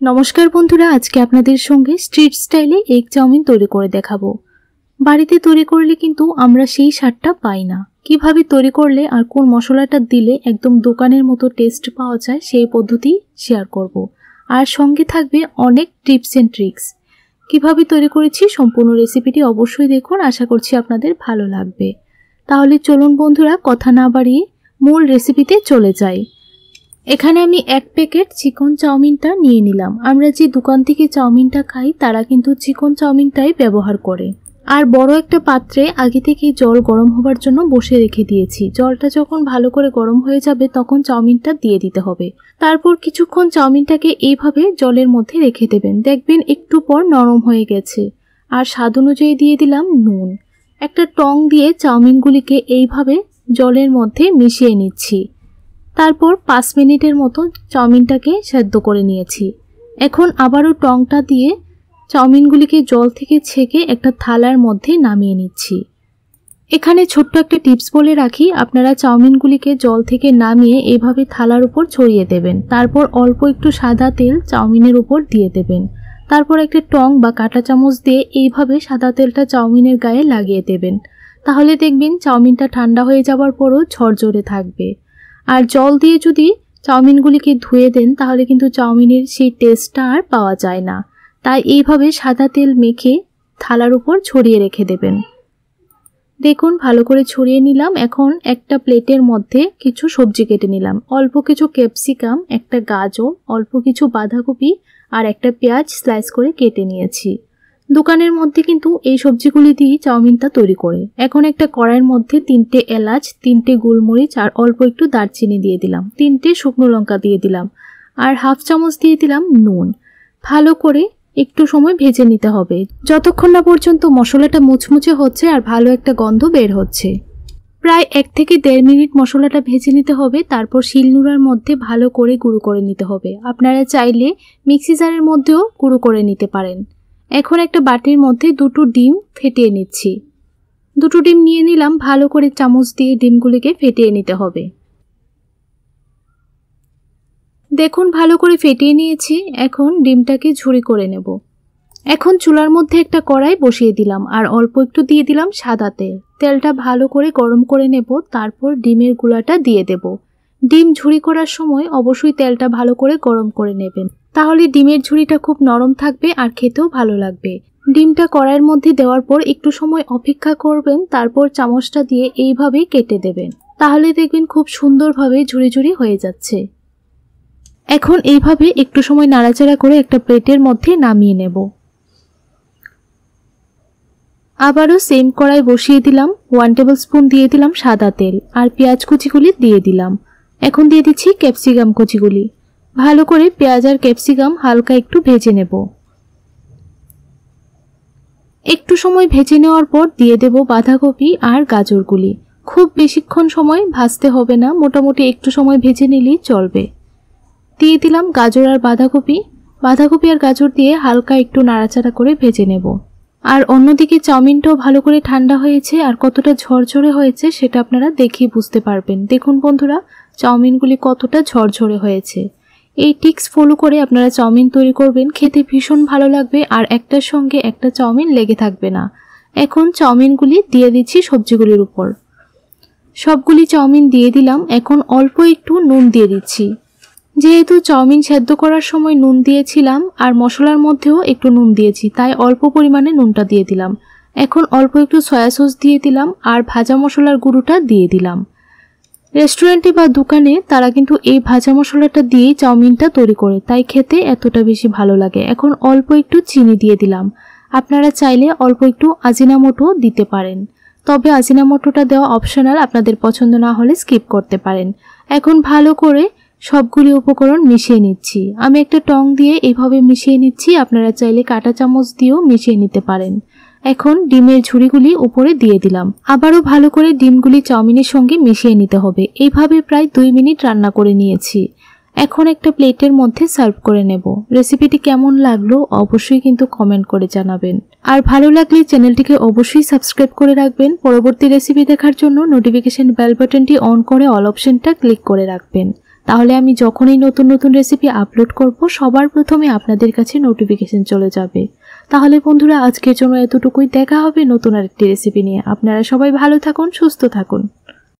नमस्कार बंधुरा आज के आपनादेर संगे स्ट्रीट स्टाइले एग चाउमिन तैरी करे देखाबो। बाड़ीते तैरी करले किन्तु आमरा सेई स्वादटा पाई ना। किभाबे तैरी करले आर कोन मशलाटा दिले एकदम दोकानेर मतो टेस्ट पाওয়া যায় सेई पद्धति शेयर करब आर संगे थाकबे अनेक टिप्स एंड ट्रिक्स। किभाबे तैरी करेछि सम्पूर्ण रेसिपिटी अवश्यई देखुन, आशा करछि आपनादेर भालो लागबे। ताहले चलुन बंधुरा कथा ना बाड़िये मूल रेसिपिते चले जाई। एखाने आमी एक पैकेट चिकन चाउमिनटा निये निलाम। आमरा जे दुकान थेके चाउमिनटा खाई तारा किन्तु चिकन चाउमिनटाई व्यवहार करे। आर बड़ो एकटा पात्रे आगे थेके जल गरम होবার জন্য বসে রেখে দিয়েছি। জলটা যখন ভালো করে গরম হয়ে যাবে তখন চাউমিনটা দিয়ে দিতে হবে। তারপর কিছুক্ষণ চাউমিনটাকে এইভাবে জলের মধ্যে রেখে দেবেন। দেখবেন একটু পর নরম হয়ে গেছে। আর স্বাদ অনুযায়ী দিয়ে দিলাম নুন। একটা টং দিয়ে চাউমিনগুলিকে এইভাবে জলের মধ্যে মিশিয়ে নিচ্ছি। তারপর 5 মিনিটের মতো চাউমিনটাকে সেদ্ধ করে নিয়েছি। এখন আবারও টংটা দিয়ে চাউমিনগুলিকে জল থেকে ছেঁকে একটা থালার মধ্যে নামিয়ে নিচ্ছি। এখানে ছোট্ট একটা টিপস বলে রাখি, আপনারা চাউমিনগুলিকে জল থেকে নামিয়ে এইভাবে থালার উপর ছড়িয়ে দেবেন। তারপর অল্প একটু সাদা তেল চাউমিনের উপর দিয়ে দেবেন। তারপর একটা টং বা কাঁটা চামচ দিয়ে এইভাবে সাদা তেলটা চাউমিনের গায়ে লাগিয়ে দেবেন। তাহলে দেখবেন চাউমিনটা ঠান্ডা হয়ে যাবার পরও ঝরঝরে থাকবে। আর জল দিয়ে যদি চাউমিনগুলিকে ধুয়ে দেন তাহলে কিন্তু চাউমিনের সেই টেস্টটা আর পাওয়া যায় না। তাই এইভাবে সাদা তেল মেখে থালার উপর ছড়িয়ে রেখে দেবেন। দেখুন ভালো করে ছড়িয়ে নিলাম। এখন একটা প্লেটের মধ্যে কিছু সবজি কেটে নিলাম। অল্প কিছু ক্যাপসিকাম, একটা গাজর, অল্প কিছু বাঁধাকপি আর একটা পেঁয়াজ স্লাইস করে কেটে নিয়েছি। দোকানের মধ্যে কিন্তু এই সবজিগুলি দিয়ে চাউমিনটা তৈরি করে। এখন একটা কড়াইয়ের মধ্যে 3টে এলাচ, 3টে গোলমরিচ আর অল্প একটু দারচিনি দিয়ে দিলাম। 3টে শুকনো লঙ্কা দিয়ে দিলাম আর হাফ চামচ দিয়ে দিলাম নুন। ভালো করে একটু সময় ভেজে নিতে হবে, যতক্ষণ না পর্যন্ত মশলাটা মুচমুচে হচ্ছে আর ভালো একটা গন্ধ বের হচ্ছে। প্রায় 1 থেকে 1.5 মিনিট মশলাটা ভেজে নিতে হবে। তারপর শিলনোড়ার মধ্যে ভালো করে গুঁড়ো করে নিতে হবে। আপনারা চাইলে মিক্সি জারের মধ্যেও গুঁড়ো করে নিতে পারেন। এখন একটা বাটির মধ্যে 2টো ডিম ফেটিয়ে নিচ্ছি। 2টো ডিম নিয়ে নিলাম। ভালো করে চামচ দিয়ে ডিমগুলিকে ফেটিয়ে নিতে হবে। দেখুন ভালো করে ফেটিয়ে নিয়েছি। এখন ডিমটাকে ঝুরি করে নেব। এখন চুলার মধ্যে একটা কড়াই বসিয়ে দিলাম আর অল্প একটু দিয়ে দিলাম সাদা তেল। তেলটা ভালো করে গরম করে নেব। তারপর ডিমের গুঁড়াটা দিয়ে দেব। ডিম ঝুরি করার সময় অবশ্যই তেলটা ভালো করে গরম করে নেবেন, তাহলে ডিমের ঝুরিটা খুব নরম থাকবে আর খেতেও ভালো লাগবে। ডিমটা কড়াইয়ের মধ্যে দেওয়ার পর একটু সময় অপেক্ষা করবেন। তারপর চামচটা দিয়ে এইভাবে কেটে দেবেন। তাহলে দেখবেন খুব সুন্দরভাবে ঝুরি ঝুরি হয়ে যাচ্ছে। এখন এইভাবে একটু সময় নাড়াচাড়া করে একটা প্লেটের মধ্যে নামিয়ে নেব। আবারও সেম কড়াই বসিয়ে দিলাম। 1 টেবিল স্পুন দিয়ে দিলাম সাদা তেল আর পেঁয়াজ কুচিগুলি দিয়ে দিলাম। এখন দিয়ে দিচ্ছি ক্যাপসিকাম কুচিগুলি। ভালো করে পেঁয়াজ আর ক্যাপসিকাম হালকা একটু ভেজে নেব। একটু সময় ভেজে নেওয়ার পর দিয়ে দেব বাঁধাকপি আর গাজরগুলি। খুব বেশিক্ষণ সময় ভাজতে হবে না, মোটামুটি একটু সময় ভেজে নিলেই চলবে। দিয়ে দিলাম গাজর আর বাঁধাকপি। বাঁধাকপি আর গাজর দিয়ে হালকা একটু নাড়াচাড়া করে ভেজে নেব। আর অন্যদিকে চাউমিনটাও ভালো করে ঠান্ডা হয়েছে আর কতটা ঝরঝরে হয়েছে সেটা আপনারা দেখেই বুঝতে পারবেন। দেখুন বন্ধুরা চাউমিনগুলি কতটা ঝরঝরে হয়েছে। এই টিপস ফলো করে আপনারা চাউমিন তৈরি করবেন, খেতে ভীষণ ভালো লাগবে আর একটার সঙ্গে একটা চাউমিন লেগে থাকবে না। এখন চাউমিনগুলি দিয়ে দিচ্ছি সবজিগুলির উপর। সবগুলি চাউমিন দিয়ে দিলাম। এখন অল্প একটু নুন দিয়ে দিচ্ছি। যেহেতু চাউমিন সেদ্ধ করার সময় নুন দিয়েছিলাম আর মশলার মধ্যেও একটু নুন দিয়েছি, তাই অল্প পরিমাণে নুনটা দিয়ে দিলাম। এখন অল্প একটু সয়া সস দিয়ে দিলাম আর ভাজা মশলার গুঁড়োটা দিয়ে দিলাম। রেস্টুরেন্টে বা দোকানে তারা কিন্তু এই ভাজা মশলাটা দিয়েই চাউমিনটা তৈরি করে, তাই খেতে এতটা বেশি ভালো লাগে। এখন অল্প একটু চিনি দিয়ে দিলাম। আপনারা চাইলে অল্প একটু আজিনামোটো দিতে পারেন, তবে আজিনামোটোটা দেওয়া অপশনাল, আপনাদের পছন্দ না হলে স্কিপ করতে পারেন। এখন ভালো করে সবগুলি উপকরণ মিশিয়ে নিচ্ছি। আমি একটা টং দিয়ে এইভাবে মিশিয়ে নিচ্ছি, আপনারা চাইলে কাঁটা চামচ দিয়েও মিশিয়ে নিতে পারেন। এখন ডিমের ঝুড়িগুলি উপরে দিয়ে দিলাম। আবারও ভালো করে ডিমগুলি চাউমিনের সঙ্গে মিশিয়ে নিতে হবে। এইভাবে প্রায় 2 মিনিট রান্না করে নিয়েছি। এখন একটা প্লেটের মধ্যে সার্ভ করে নেব। রেসিপিটি কেমন লাগলো অবশ্যই কিন্তু কমেন্ট করে জানাবেন। আর ভালো লাগলে চ্যানেলটিকে অবশ্যই সাবস্ক্রাইব করে রাখবেন। পরবর্তী রেসিপি দেখার জন্য নোটিফিকেশন বেল বাটনটি অন করে অল অপশনটা ক্লিক করে রাখবেন। তাহলে আমি যখনই নতুন নতুন রেসিপি আপলোড করব সবার প্রথমে আপনাদের কাছে নোটিফিকেশন চলে যাবে। তাহলে বন্ধুরা আজকের জন্য এতটুকুই, দেখা হবে নতুন আরেকটি রেসিপি নিয়ে। আপনারা সবাই ভালো থাকুন, সুস্থ থাকুন।